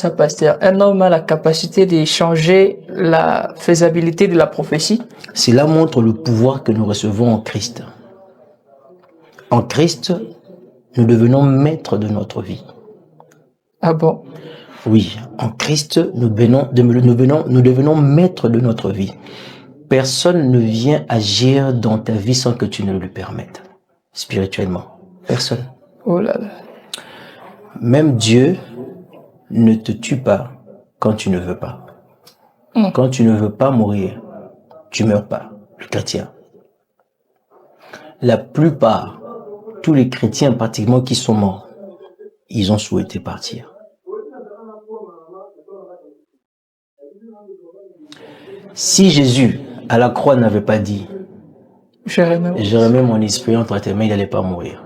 Ça, pasteur, un homme a la capacité de changer la faisabilité de la prophétie. Cela montre le pouvoir que nous recevons en Christ. En Christ, nous devenons maîtres de notre vie. Ah bon? Oui, en Christ, nous devenons maîtres de notre vie. Personne ne vient agir dans ta vie sans que tu ne le permettes, spirituellement. Personne. Oh là là. Même Dieu ne te tue pas quand tu ne veux pas. Quand tu ne veux pas mourir, tu meurs pas, le chrétien. La plupart, tous les chrétiens pratiquement qui sont morts, ils ont souhaité partir. Si Jésus, à la croix, n'avait pas dit « Je remets mon esprit entre tes mains », il n'allait pas mourir.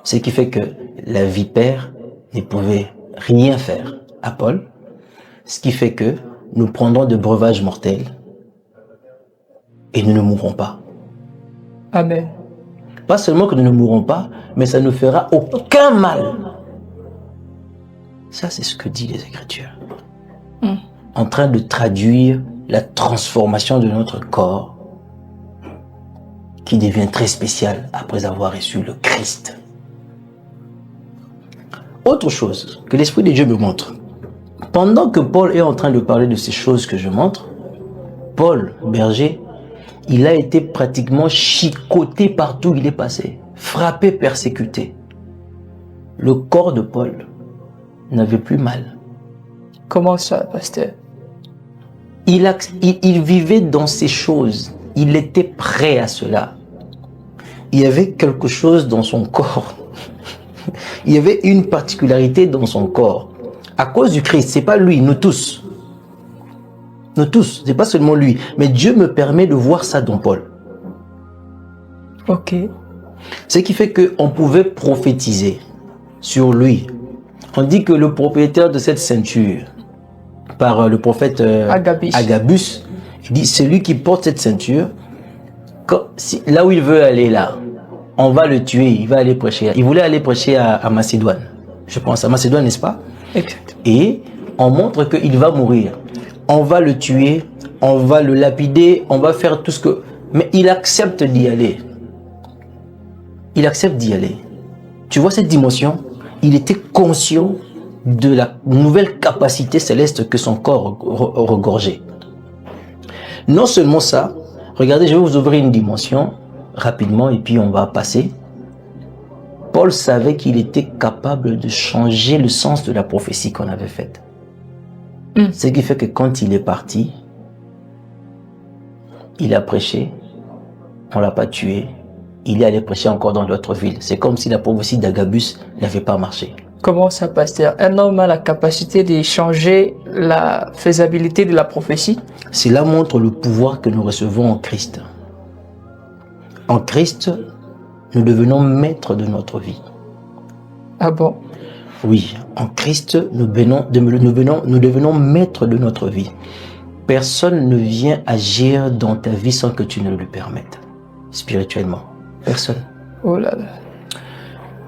Ce qui fait que la vipère ne pouvait rien faire à Paul, ce qui fait que nous prendrons de breuvages mortels et nous ne mourrons pas. Amen. Pas seulement que nous ne mourrons pas, mais ça ne fera aucun mal. Ça, c'est ce que dit les Écritures. En train de traduire la transformation de notre corps qui devient très spécial après avoir reçu le Christ. Autre chose que l'Esprit de Dieu me montre. Pendant que Paul est en train de parler de ces choses que je montre, Paul, berger, il a été pratiquement chicoté partout où il est passé, frappé, persécuté. Le corps de Paul n'avait plus mal. Comment ça, pasteur? Il vivait dans ces choses. Il était prêt à cela. Il y avait quelque chose dans son corps. Il y avait une particularité dans son corps. À cause du Christ, c'est pas lui, nous tous. Nous tous, c'est pas seulement lui. Mais Dieu me permet de voir ça dans Paul. Ok. Ce qui fait qu'on pouvait prophétiser sur lui. On dit que le propriétaire de cette ceinture, par le prophète Agabus, il dit, celui qui porte cette ceinture, là où il veut aller là, on va le tuer, il va aller prêcher. Il voulait aller prêcher à Macédoine, je pense, à Macédoine, n'est-ce pas? Exact. Et on montre qu'il va mourir. On va le tuer, on va le lapider, on va faire tout ce que... Mais il accepte d'y aller. Il accepte d'y aller. Tu vois cette dimension? Il était conscient de la nouvelle capacité céleste que son corps regorgeait. Non seulement ça, regardez, je vais vous ouvrir une dimension rapidement et puis on va passer. Paul savait qu'il était capable de changer le sens de la prophétie qu'on avait faite. Ce qui fait que quand il est parti, il a prêché, on ne l'a pas tué, il est allé prêcher encore dans d'autres villes. C'est comme si la prophétie d'Agabus n'avait pas marché. Comment ça, pasteur? Un homme a la capacité de changer la faisabilité de la prophétie. Cela montre le pouvoir que nous recevons en Christ. En Christ, nous devenons maîtres de notre vie. Ah bon? Oui, en Christ, nous devenons maîtres de notre vie. Personne ne vient agir dans ta vie sans que tu ne le permettes, spirituellement. Personne. Oh là là.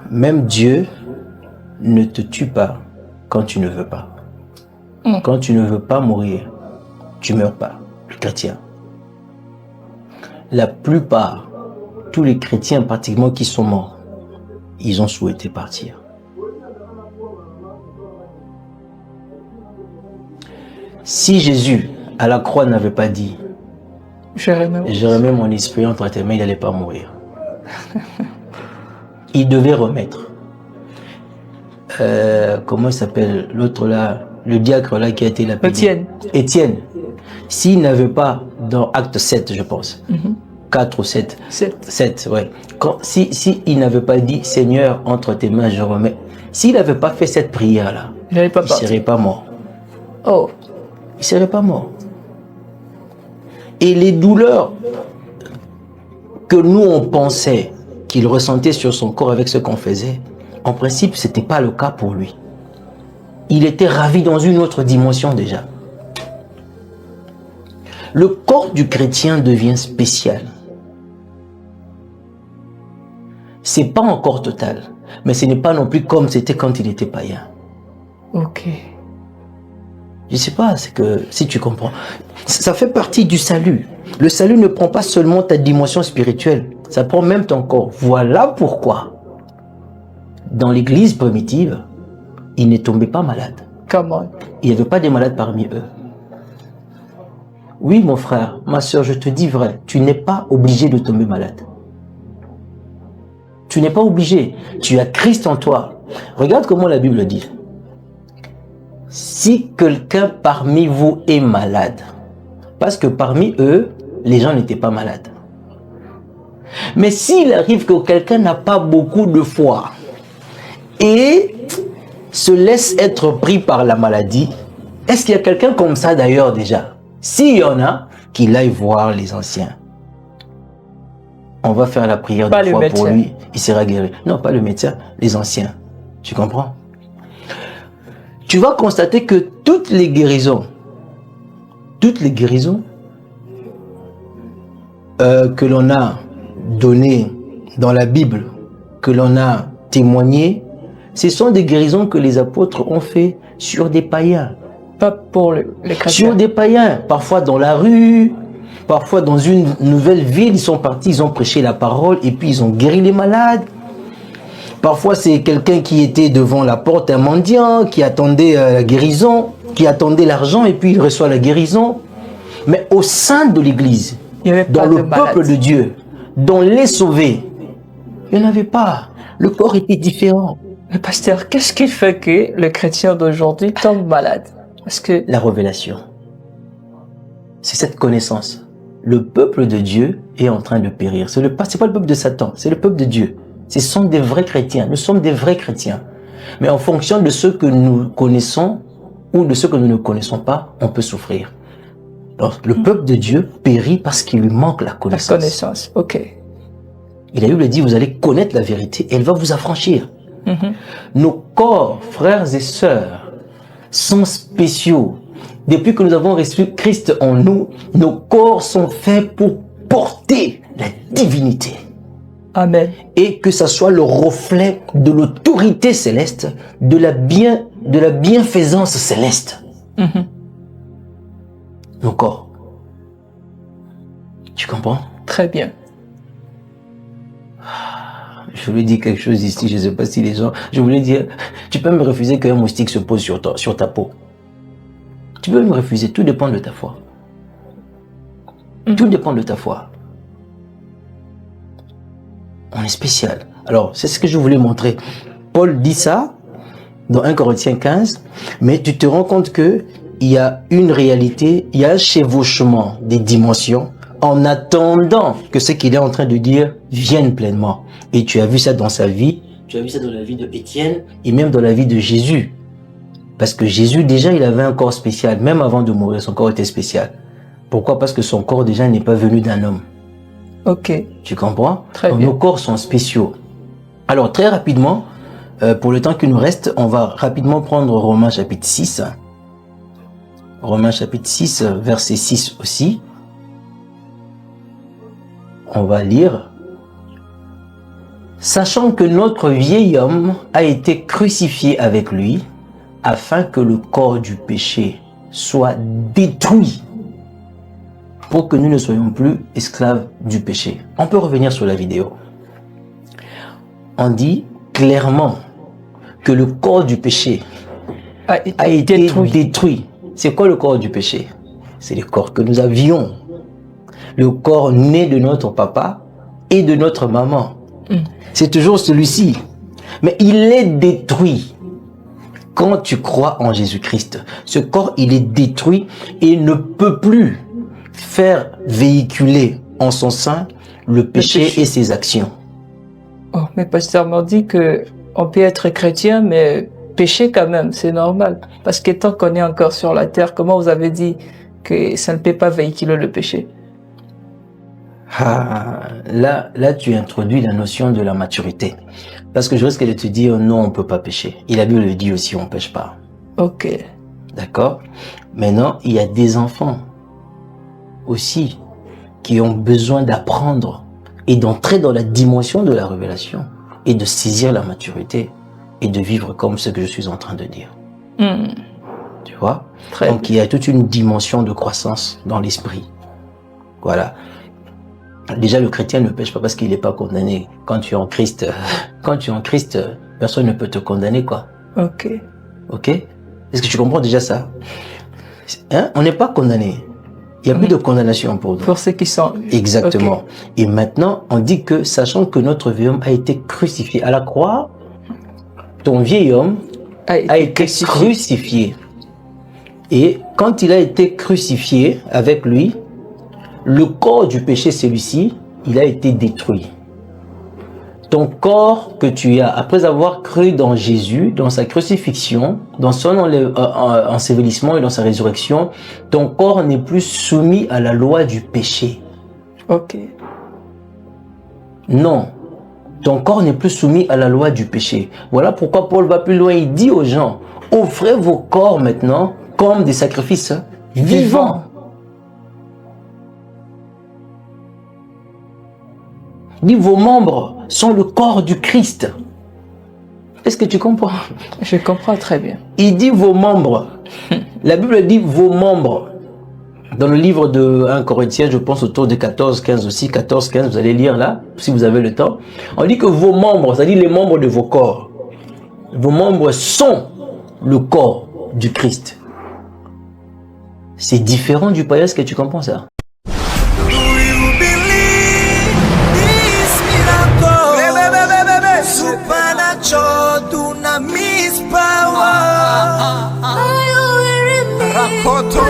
Même Dieu ne te tue pas quand tu ne veux pas. Quand tu ne veux pas mourir, tu meurs pas, le chrétien. La plupart, tous les chrétiens pratiquement qui sont morts, ils ont souhaité partir. Si Jésus, à la croix, n'avait pas dit « Je remets mon esprit entre tes mains », il n'allait pas mourir. Il devait remettre. Comment il s'appelle l'autre là, le diacre là qui a été lapidé? Étienne. S'il n'avait pas, dans Acte 7, je pense, 4 ou 7, 7, ouais. Si il n'avait pas dit « Seigneur, entre tes mains, je remets », s'il n'avait pas fait cette prière-là, il ne serait pas mort. Oh. Il ne serait pas mort. Et les douleurs que nous, on pensait qu'il ressentait sur son corps avec ce qu'on faisait, en principe, ce n'était pas le cas pour lui. Il était ravi dans une autre dimension déjà. Le corps du chrétien devient spécial. C'est pas encore total, mais ce n'est pas non plus comme c'était quand il était païen. Ok. Je sais pas, c'est que si tu comprends, ça fait partie du salut. Le salut ne prend pas seulement ta dimension spirituelle, ça prend même ton corps. Voilà pourquoi, dans l'église primitive, ils ne tombaient pas malades. Comment? Il n'y avait pas de malades parmi eux. Oui, mon frère, ma soeur, je te dis vrai, tu n'es pas obligé de tomber malade. Tu n'es pas obligé. Tu as Christ en toi. Regarde comment la Bible dit. Si quelqu'un parmi vous est malade, parce que parmi eux, les gens n'étaient pas malades. Mais s'il arrive que quelqu'un n'a pas beaucoup de foi et se laisse être pris par la maladie, est-ce qu'il y a quelqu'un comme ça d'ailleurs déjà? S'il y en a, qu'il aille voir les anciens. On va faire la prière de foi pour lui, il sera guéri. Non, pas le médecin, les anciens. Tu comprends? Tu vas constater que toutes les guérisons que l'on a données dans la Bible, que l'on a témoignées, ce sont des guérisons que les apôtres ont fait sur des païens. Pas pour les chrétiens. Sur des païens, parfois dans la rue, parfois dans une nouvelle ville, ils sont partis, ils ont prêché la parole et puis ils ont guéri les malades. Parfois c'est quelqu'un qui était devant la porte, un mendiant, qui attendait la guérison, qui attendait l'argent et puis il reçoit la guérison. Mais au sein de l'église, dans le peuple de Dieu, dans les sauvés, il n'y en avait pas. Le corps était différent. Mais pasteur, qu'est-ce qui fait que le chrétien d'aujourd'hui tombe malade? Parce que la révélation, c'est cette connaissance. Le peuple de Dieu est en train de périr. C'est pas le peuple de Satan, c'est le peuple de Dieu. Ce sont des vrais chrétiens. Nous sommes des vrais chrétiens. Mais en fonction de ceux que nous connaissons ou de ceux que nous ne connaissons pas, on peut souffrir. Alors, le peuple de Dieu périt parce qu'il lui manque la connaissance. La connaissance, ok. Et la Bible dit, vous allez connaître la vérité et elle va vous affranchir. Nos corps, frères et sœurs, sont spéciaux. Depuis que nous avons reçu Christ en nous, nos corps sont faits pour porter la divinité. Amen. Et que ça soit le reflet de l'autorité céleste, de la bienfaisance céleste. Nos corps. Tu comprends? Très bien. Je voulais dire quelque chose ici, je ne sais pas si les gens... Je voulais dire, tu peux me refuser qu'un moustique se pose sur ta peau. Tu peux me refuser, tout dépend de ta foi. Tout dépend de ta foi. On est spécial. Alors, c'est ce que je voulais montrer. Paul dit ça dans 1 Corinthiens 15, mais tu te rends compte que il y a une réalité, il y a un chevauchement des dimensions en attendant que ce qu'il est en train de dire vienne pleinement. Et tu as vu ça dans sa vie, tu as vu ça dans la vie de Étienne et même dans la vie de Jésus. Parce que Jésus, déjà, il avait un corps spécial. Même avant de mourir, son corps était spécial. Pourquoi? Parce que son corps, déjà, n'est pas venu d'un homme. Ok. Tu comprends? Très bien. Nos corps sont spéciaux. Alors, très rapidement, pour le temps qui nous reste, on va rapidement prendre Romains chapitre 6. Romains chapitre 6, verset 6 aussi. On va lire. Sachant que notre vieil homme a été crucifié avec lui, afin que le corps du péché soit détruit, pour que nous ne soyons plus esclaves du péché. On peut revenir sur la vidéo. On dit clairement que le corps du péché a été détruit. C'est quoi le corps du péché? C'est le corps que nous avions. Le corps né de notre papa et de notre maman. C'est toujours celui-ci. Mais il est détruit. Quand tu crois en Jésus-Christ, ce corps, il est détruit et ne peut plus faire véhiculer en son sein le péché et ses actions. Oh, mais pasteur m'a dit que on peut être chrétien, mais pécher quand même, c'est normal. Parce que tant qu'on est encore sur la terre, comment vous avez dit que ça ne peut pas véhiculer le péché? Là, tu introduis la notion de la maturité. Parce que je risque de te dire, non, on ne peut pas pécher. Et la Bible dit aussi, on ne pêche pas. Ok. D'accord? Maintenant, il y a des enfants aussi qui ont besoin d'apprendre et d'entrer dans la dimension de la révélation et de saisir la maturité et de vivre comme ce que je suis en train de dire. Tu vois? Très Donc, il y a toute une dimension de croissance dans l'esprit. Voilà. Déjà, le chrétien ne pêche pas parce qu'il n'est pas condamné. Quand tu es en Christ, personne ne peut te condamner, quoi. Ok. Ok? Est-ce que tu comprends déjà ça? Hein? On n'est pas condamné. Il n'y a plus de condamnation pour nous. Pour ceux qui sont... Exactement. Ok. Et maintenant, on dit que, sachant que notre vieil homme a été crucifié à la croix, ton vieil homme a été crucifié. Et quand il a été crucifié avec lui, le corps du péché, celui-ci, il a été détruit. Ton corps que tu as, après avoir cru dans Jésus, dans sa crucifixion, dans son ensevelissement et dans sa résurrection, ton corps n'est plus soumis à la loi du péché. Ok. Non, ton corps n'est plus soumis à la loi du péché. Voilà pourquoi Paul va plus loin, il dit aux gens, offrez vos corps maintenant comme des sacrifices vivants. Il dit, vos membres sont le corps du Christ. Est-ce que tu comprends? Je comprends très bien. Il dit vos membres. La Bible dit vos membres. Dans le livre de 1 Corinthiens, je pense autour de 14-15 aussi, 14-15, vous allez lire là, si vous avez le temps. On dit que vos membres, c'est-à-dire les membres de vos corps, vos membres sont le corps du Christ. C'est différent du païen, est-ce que tu comprends ça? Supernatural dunamis power. Rakoto